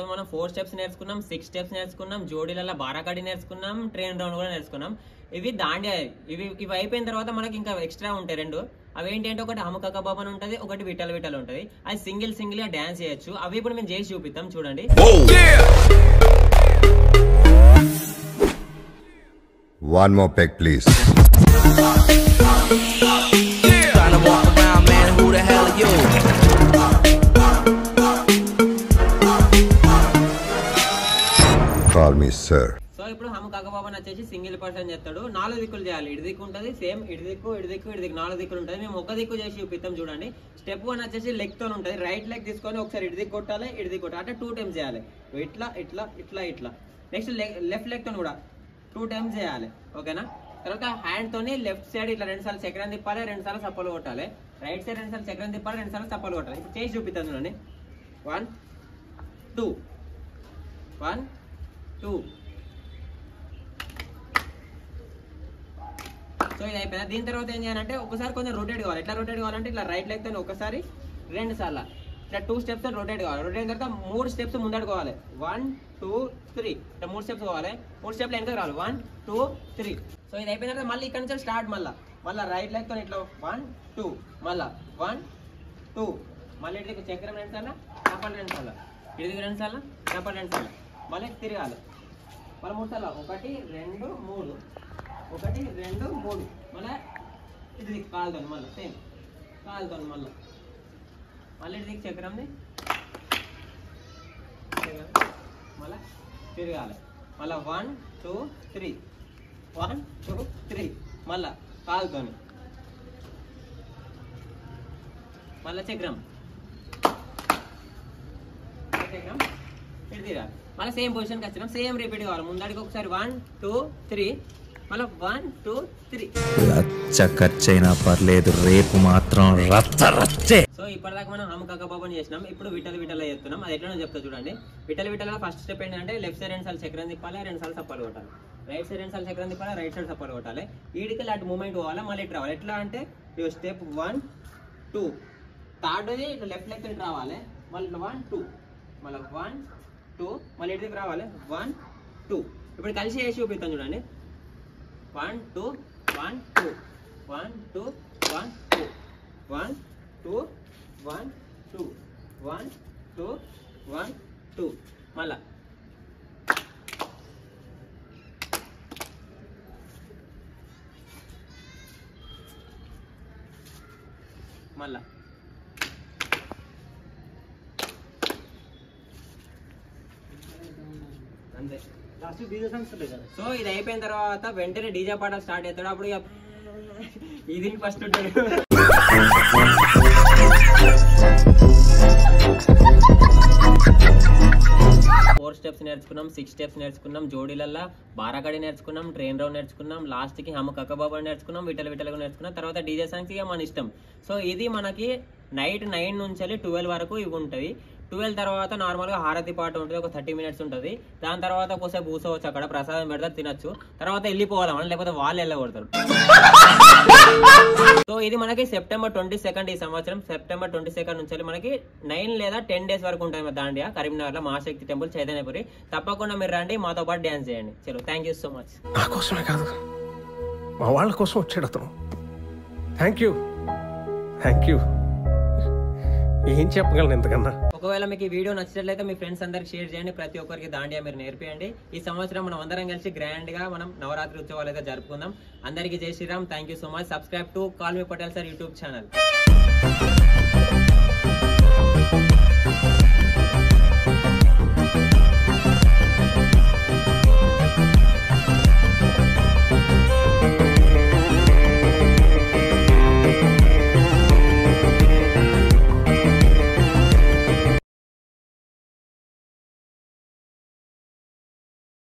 మనం 4 స్టెప్స్ నేర్చుకున్నాం, 6 స్టెప్స్ నేర్చుకున్నాం, జోడీలలో బారాకడి నేర్చుకున్నాం, ట్రైన్ రౌండ్ కూడా నేర్చుకున్నాం. ఇవి దాండియా. ఇవి అయిపోయిన తర్వాత మనకి ఇంకా ఎక్స్ట్రా ఉంటాయి రెండు. అవి ఏంటి అంటే ఒకటి హమ్ కక బాబన్ ఉంటది, ఒకటి విఠల్ విఠల్ ఉంటది. అది సింగిల్ గా డాన్స్ చేయొచ్చు. అవి ఇప్పుడు మేము చేసి చూపిస్తాం చూడండి. One more peck, please. Call me sir. So ఇప్పుడు హమ్ కక బాబన్ వచ్చేసి సింగిల్ పర్సన్ చేస్తాడు. 4 దిక్కులు చేయాలి. ఇటు దిక్కు ఉంటుంది, సేమ్ ఇటు దిక్కు 4 దిక్కులు ఉంటుంది. మేము ఒక దిక్కు చేసి చూపిస్తాం చూడండి. స్టెప్ 1 వచ్చేసి లెగ్ తో ఉంటుంది. రైట్ లెగ్ తీసుకొని ఒకసారి ఇటు దిక్కు కొట్టాలి, ఇటు దిక్కు కొట్టాలి. అంటే 2 టైమ్స్ చేయాలి. ఇట్లా ఇట్లా ఇట్లా ఇట్లా. నెక్స్ట్ లెఫ్ట్ లెగ్ తో కూడా 2 టైమ్స్ చేయాలి. ఓకేనా? తర్వాత హ్యాండ్ తోని లెఫ్ట్ సైడ్ ఇట్లా 2 సార్లు చక్రం తిప్పాలి, 2 సార్లు చప్పలు కొట్టాలి. రైట్ సైడ్ 2 సార్లు చక్రం తిప్పాలి, 2 సార్లు చప్పలు కొట్టాలి. ఇప్పుడు చేసి చూపిస్తాను చూడండి. 1 2 1 2. సో ఇది అయిపోయింది. దీని తర్వాత ఏం చేయాలంటే ఒకసారి కొంచెం రొటేట్ కావాలి. ఎట్లా రొటేట్ కావాలంటే ఇట్లా రైట్ లెగ్ తో ఒకసారి 2 సార్లు ఇట్లా 2 స్టెప్స్ రొటేట్ కావాలి. రొటేట్ అయిన తర్వాత 3 స్టెప్స్ ముందడుకోవాలి. 1 2 3 ఇట్లా 3 స్టెప్స్ కావాలి. 3 స్టెప్లు వెనక రావాలి. 1 2 3. సో ఇది అయిపోయిన తర్వాత మళ్ళీ ఇక్కడ నుంచి స్టార్ట్. మళ్ళీ రైట్ లెగ్ తో ఇట్లా 1 2 మళ్ళీ 1 2 మళ్ళీ ఇటు చక్రం 2 సార్లు, చప్పలు 2 సార్లు, ఇటు 2 సార్లు, చప్పలు 2 సార్లు, మళ్ళీ తిరగాలి. మళ్ళీ 3 సార్లు 1 2 3 1 2 3 మళ్ళీ ఇది కాలుతాను. మళ్ళీ సేమ్ కాలుతాను. మళ్ళీ ఇది చక్రంని మళ్ళీ తిరగాలి. మళ్ళీ 1 2 3 1 2 3 మళ్ళీ కాలుతాను. మళ్ళీ చక్రం ఇటు తిరగాలి. మళ్ళీ సేమ్ పొజిషన్కి వచ్చినాం. సేమ్ రిపీట్ కావాలి. ముందడికి ఒకసారి 1 2 3 మళ్ళీ 1 2 3. రచ్చ ఖర్చైనా పర్లేదు, రేపు మాత్రం రచ్చే. సో ఇప్పటిదాకా మనం హమ్ కక బాబన్ చేసినాం. ఇప్పుడు విఠల్ విఠల్ చేస్తున్నాం. అది ఎట్లా చెప్తా చూడండి. విఠల్ విఠల్ ఫస్ట్ స్టెప్ ఏంటంటే లెఫ్ట్ సైడ్ 2 సార్లు చక్రం తిప్పాలి, 2 సార్లు చప్పలు కొట్టాలి. రైట్ సైడ్ 2 సార్లు చక్రం తిప్పాలి, రైట్ సైడ్ చప్పలు కొట్టాలి. ఈడికి అటు మూమెంట్ పోవాలి, మళ్ళీ ఇటు రావాలి. ఎట్లా అంటే స్టెప్ 1 2 థర్డ్ ఇట్లా లెఫ్ట్ లెగ్ ఇటు రావాలి. మళ్ళీ 1 2 మళ్ళీ 1 2 మళ్ళీ ఇటుకి రావాలి. 1 2. ఇప్పుడు కలిసి వేసి చూపిస్తాను చూడండి. 1 2 1 2 1 2 1 2 1 2 1 2 1 2 1 2 మళ్ళా అంతే. సో ఇది అయిపోయిన తర్వాత వెంటనే డీజే పాట స్టార్ట్ అవుతాడు. అప్పుడు ఇక ఇది ఫస్ట్ ఉంటాడు. 4 స్టెప్స్ నేర్చుకున్నాం, 6 స్టెప్స్ నేర్చుకున్నాం, జోడీలల్లో బారాకడి నేర్చుకున్నాం, ట్రైన్ రౌండ్ నేర్చుకున్నాం, లాస్ట్ కి హమ్ కక బాబన్ నేర్చుకున్నాం, విఠల్ విఠల్ నేర్చుకున్నాం. తర్వాత డీజే సాంగ్స్ ఇక మన ఇష్టం. సో ఇది మనకి నైట్ 9 నుంచి 12 వరకు ఇవి ఉంటాయి. 12 తర్వాత నార్మల్ గా హారతి పాట ఉంటుంది, ఒక 30 మినిట్స్ ఉంటుంది. దాని తర్వాత ఒకసారి కూర్చోవచ్చు, అక్కడ ప్రసాదం పెడతారు, తినచ్చు. తర్వాత వెళ్ళిపోవాలి మనం, లేకపోతే వాళ్ళు వెళ్ళగొడతారు. సో ఇది మనకి సెప్టెంబర్ 22 ఈ సంవత్సరం సెప్టెంబర్ 22 నుంచి మనకి 9 లేదా 10 డేస్ వరకు ఉంటుంది దాండియా కరీంనగర్ లో మహాశక్తి టెంపుల్ చైతన్యపురి. తప్పకుండా మీరు రండి, మాతో పాటు డాన్స్ చేయండి. చలో, థ్యాంక్ యూ సో మచ్. నా కోసమే కాదు, మా వాళ్ళ కోసం వచ్చాడు అతను. Thank you. ఏం చెప్పగలను ఇంతకన్నా. ఒకవేళ మీకు ఈ వీడియో నచ్చినట్లయితే మీ ఫ్రెండ్స్ అందరికి షేర్ చేయండి. ప్రతి ఒక్కరికి దాండియా మీరు నేర్పియండి. ఈ సంవత్సరం మనం అందరం కలిసి గ్రాండ్ గా మనం నవరాత్రి ఉత్సవాలు అయితే జరుపుకుందాం. అందరికీ జై Shriram. Thank you so much. Subscribe to call me Patel sir YouTube channel.